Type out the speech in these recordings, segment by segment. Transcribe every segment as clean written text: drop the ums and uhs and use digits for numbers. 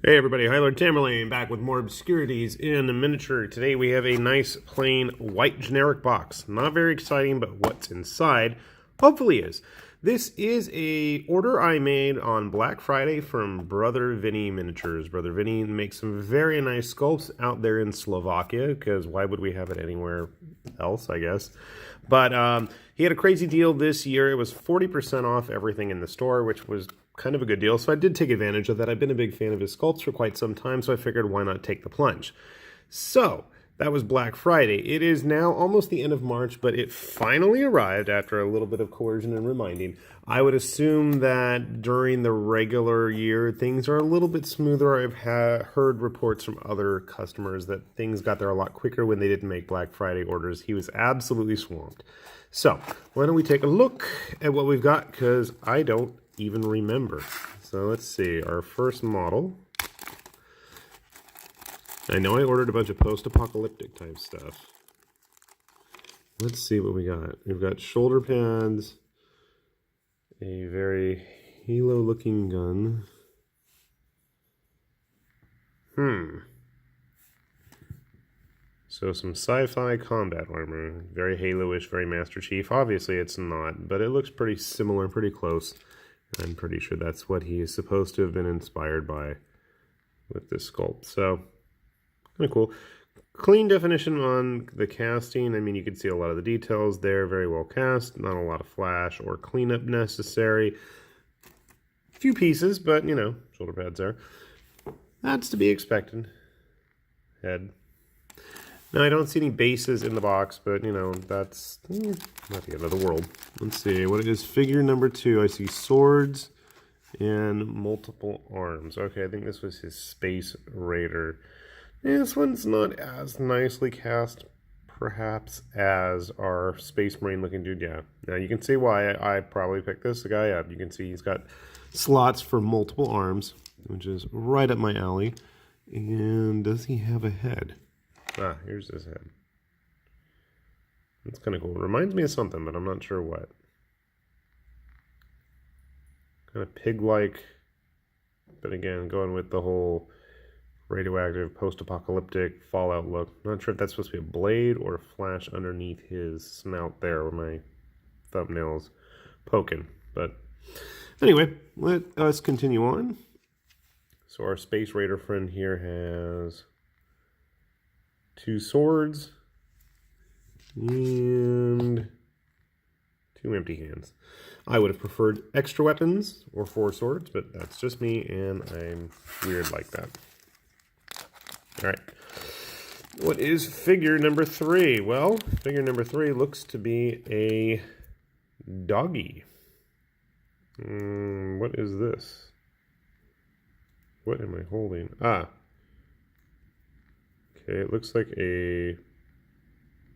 Hey everybody, High Lord Tamerlane back with more obscurities in miniature. Today we have a nice plain white generic box. Not very exciting, but what's inside hopefully is. This is a order I made on Black Friday from Brother Vinni Miniatures. Brother Vinni makes some very nice sculpts out there in Slovakia, because why would we have it anywhere else, I guess. But he had a crazy deal this year. It was 40% off everything in the store, which was kind of a good deal. So I did take advantage of that. I've been a big fan of his sculpts for quite some time, so I figured why not take the plunge. So that was Black Friday. It is now almost the end of March, but it finally arrived after a little bit of coercion and reminding. I would assume that during the regular year, things are a little bit smoother. I've heard reports from other customers that things got there a lot quicker when they didn't make Black Friday orders. He was absolutely swamped. So why don't we take a look at what we've got, because I don't even remember. So let's see, our first model. I know I ordered a bunch of post-apocalyptic type stuff. Let's see what we got. We've got shoulder pads, a very Halo looking gun. So some sci-fi combat armor, very Halo-ish, very Master Chief. Obviously it's not, but it looks pretty similar, pretty close. I'm pretty sure that's what he is supposed to have been inspired by with this sculpt. So, kind of cool. Clean definition on the casting. I mean, you can see a lot of the details there. Very well cast. Not a lot of flash or cleanup necessary. A few pieces, but, you know, shoulder pads there. That's to be expected. Head. Now, I don't see any bases in the box, but, you know, that's not the end of the world. Let's see. What is figure number 2? I see swords and multiple arms. Okay, I think this was his Space Raider. This one's not as nicely cast, perhaps, as our Space Marine looking dude. Yeah. Now, you can see why I probably picked this guy up. You can see he's got slots for multiple arms, which is right up my alley. And does he have a head? Ah, here's his head. That's kind of cool. It reminds me of something, but I'm not sure what. Kind of pig-like, but again, going with the whole radioactive, post-apocalyptic Fallout look. Not sure if that's supposed to be a blade or a flash underneath his snout there where my thumbnail's poking. But anyway, let us continue on. So our Space Raider friend here has 2 swords and 2 empty hands. I would have preferred extra weapons or 4 swords, but that's just me, and I'm weird like that. Alright. What is figure number 3? Well, figure number 3 looks to be a doggy. What is this? What am I holding? Ah. Okay, it looks like a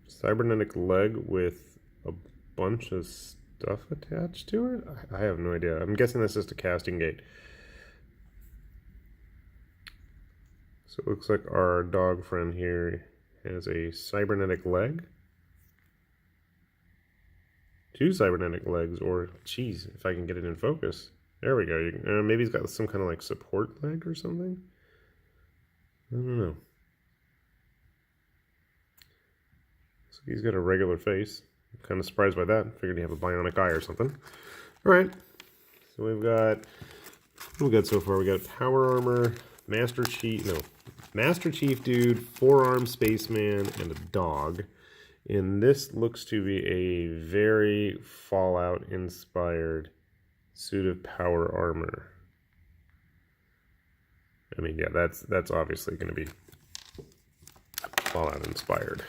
cybernetic leg with a bunch of stuff attached to it? I have no idea. I'm guessing that's just a casting gate. So it looks like our dog friend here has a cybernetic leg. 2 cybernetic legs, or, geez, if I can get it in focus. There we go. Maybe he's got some kind of like support leg or something? I don't know. So he's got a regular face. I'm kind of surprised by that. Figured he'd have a bionic eye or something. Alright. So we've got, what we got so far? We got power armor, Master Chief dude, 4-arm spaceman, and a dog. And this looks to be a very Fallout inspired suit of power armor. I mean, yeah, that's obviously going to be Fallout inspired.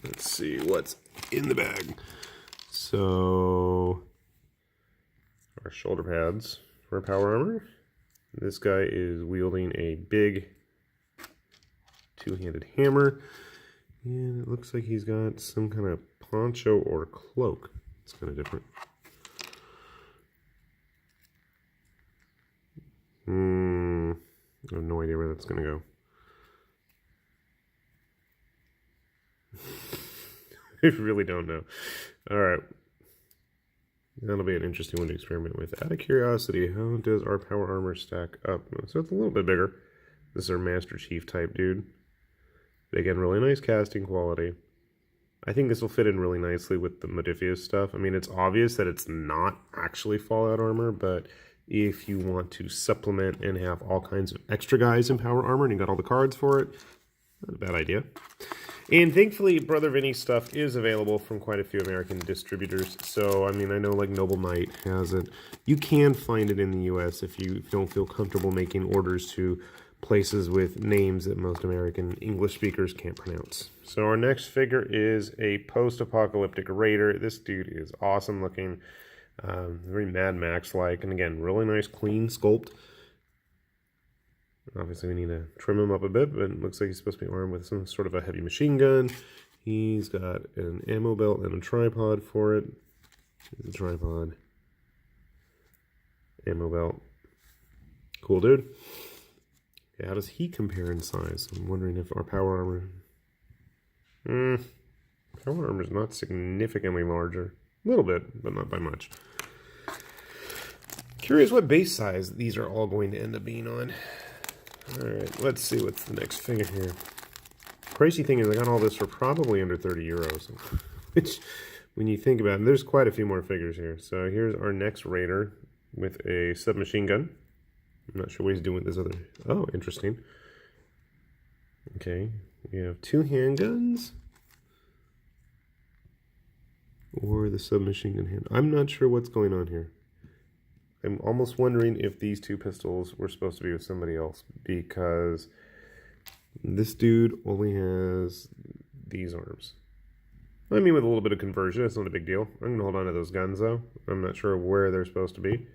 Let's see what's in the bag. So, our shoulder pads for power armor. This guy is wielding a big 2-handed hammer. And it looks like he's got some kind of poncho or cloak. It's kind of different. I have no idea where that's going to go. I really don't know. Alright. That'll be an interesting one to experiment with. Out of curiosity, how does our power armor stack up? So it's a little bit bigger. This is our Master Chief type dude. But again, really nice casting quality. I think this will fit in really nicely with the Modifius stuff. I mean, it's obvious that it's not actually Fallout armor, but if you want to supplement and have all kinds of extra guys in power armor and you got all the cards for it, not a bad idea. And thankfully, Brother Vinny's stuff is available from quite a few American distributors. So, I mean, I know like Noble Knight has it. You can find it in the US if you don't feel comfortable making orders to places with names that most American English speakers can't pronounce. So our next figure is a post-apocalyptic raider. This dude is awesome looking, very Mad Max-like, and again, really nice clean sculpt. Obviously we need to trim him up a bit, but it looks like he's supposed to be armed with some sort of a heavy machine gun. He's got an ammo belt and a tripod for it. Here's the tripod. Ammo belt. Cool dude. How does he compare in size? I'm wondering if our power armor... power armor is not significantly larger. A little bit, but not by much. Curious what base size these are all going to end up being on. Alright, let's see what's the next figure here. Crazy thing is I got all this for probably under 30 euros. Which, when you think about it, there's quite a few more figures here. So here's our next raider with a submachine gun. I'm not sure what he's doing with this other... Oh, interesting. Okay, we have 2 handguns. Or the submachine gun hand. I'm not sure what's going on here. I'm almost wondering if these 2 pistols were supposed to be with somebody else. Because this dude only has these arms. I mean, with a little bit of conversion, it's not a big deal. I'm going to hold on to those guns, though. I'm not sure where they're supposed to be.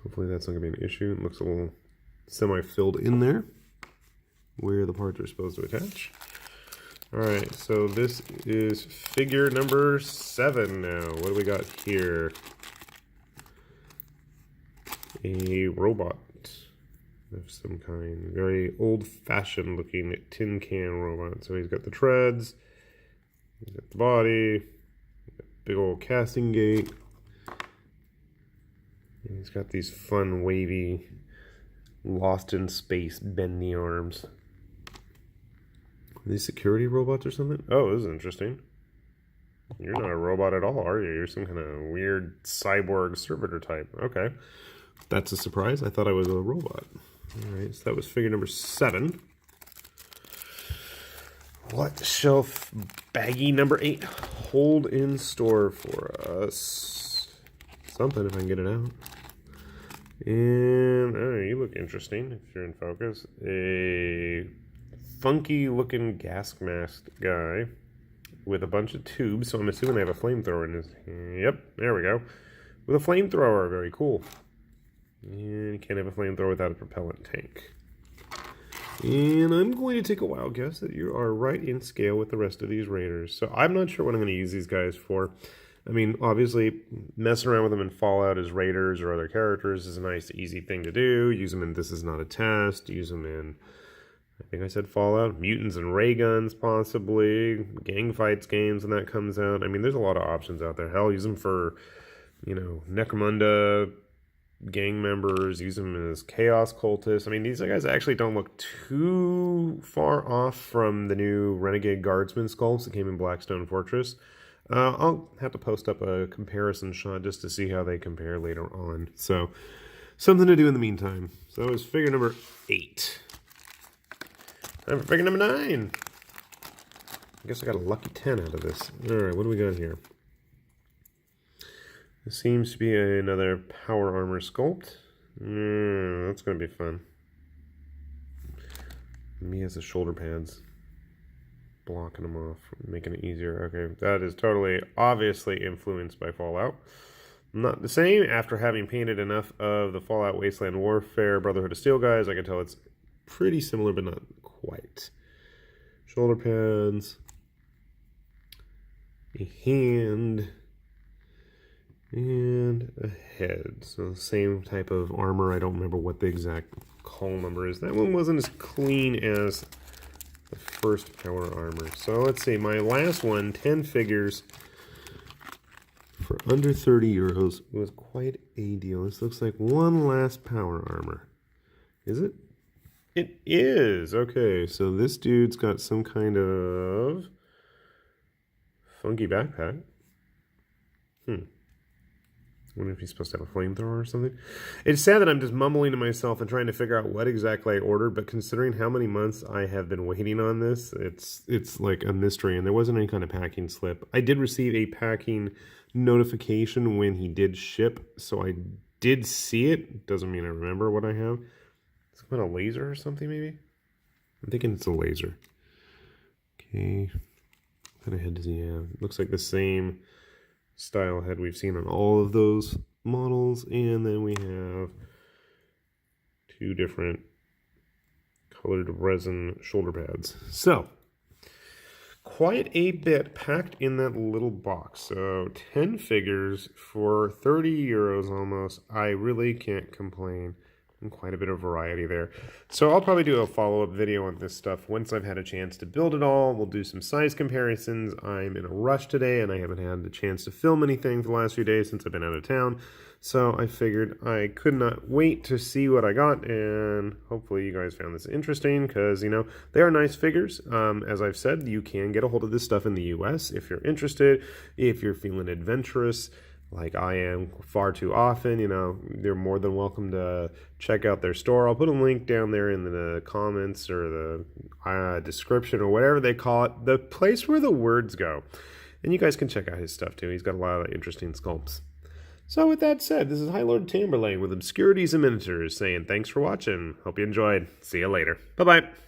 Hopefully that's not going to be an issue. It looks a little semi-filled in there where the parts are supposed to attach. Alright, so this is figure number 7 now. What do we got here? A robot of some kind. Very old-fashioned looking tin can robot. So he's got the treads, he's got the body, big old casting gate. And he's got these fun, wavy, lost in space, bendy arms. Are these security robots or something? Oh, this is interesting. You're not a robot at all, are you? You're some kind of weird cyborg servitor type. Okay. That's a surprise. I thought I was a robot. Alright, so that was figure number 7. What shelf baggie number 8 hold in store for us? Something if I can get it out. And oh, you look interesting if you're in focus. A funky looking gas mask guy with a bunch of tubes. So I'm assuming they have a flamethrower in his. Yep, there we go. With a flamethrower, very cool. And you can't have a flamethrower without a propellant tank. And I'm going to take a wild guess that you are right in scale with the rest of these raiders. So I'm not sure what I'm going to use these guys for. I mean, obviously, messing around with them in Fallout as raiders or other characters is a nice, easy thing to do. Use them in This Is Not a Test. Use them in, I think I said Fallout. Mutants and ray guns, possibly. Gang fights games when that comes out. I mean, there's a lot of options out there. Hell, use them for, you know, Necromunda gang members. Use them as Chaos cultists. I mean, these guys actually don't look too far off from the new Renegade Guardsman sculpts that came in Blackstone Fortress. I'll have to post up a comparison shot just to see how they compare later on. So, something to do in the meantime. So that was figure number 8. Time for figure number 9. I guess I got a lucky 10 out of this. Alright, what do we got here? This seems to be another power armor sculpt. That's going to be fun. Me as the shoulder pads. Blocking them off, making it easier. Okay, that is totally, obviously influenced by Fallout. Not the same. After having painted enough of the Fallout Wasteland Warfare Brotherhood of Steel guys, I can tell it's pretty similar, but not quite. Shoulder pads. A hand. And a head. So same type of armor. I don't remember what the exact call number is. That one wasn't as clean as the first power armor. So let's see, my last one, 10 figures for under 30 euros, was quite a deal. This looks like one last power armor. Is it? It is. Okay, so this dude's got some kind of funky backpack. I wonder if he's supposed to have a flamethrower or something. It's sad that I'm just mumbling to myself and trying to figure out what exactly I ordered, but considering how many months I have been waiting on this, it's like a mystery, and there wasn't any kind of packing slip. I did receive a packing notification when he did ship, so I did see it. Doesn't mean I remember what I have. Some kind of laser or something, maybe? I'm thinking it's a laser. Okay. What kind of head does he have? Looks like the same style head we've seen on all of those models, and then we have two different colored resin shoulder pads. So quite a bit packed in that little box. So 10 figures for 30 euros almost. I really can't complain. And quite a bit of variety there. So I'll probably do a follow-up video on this stuff once I've had a chance to build it all. We'll do some size comparisons. I'm in a rush today, and I haven't had the chance to film anything for the last few days since I've been out of town. So I figured I could not wait to see what I got, and hopefully you guys found this interesting because, you know, they are nice figures. As I've said, you can get a hold of this stuff in the US if you're interested, if you're feeling adventurous like I am far too often. You know, you're more than welcome to check out their store. I'll put a link down there in the comments or the description or whatever they call it, the place where the words go. And you guys can check out his stuff too. He's got a lot of interesting sculpts. So with that said, this is High Lord Tamberlane with Obscurities and Miniatures saying thanks for watching. Hope you enjoyed. See you later. Bye-bye.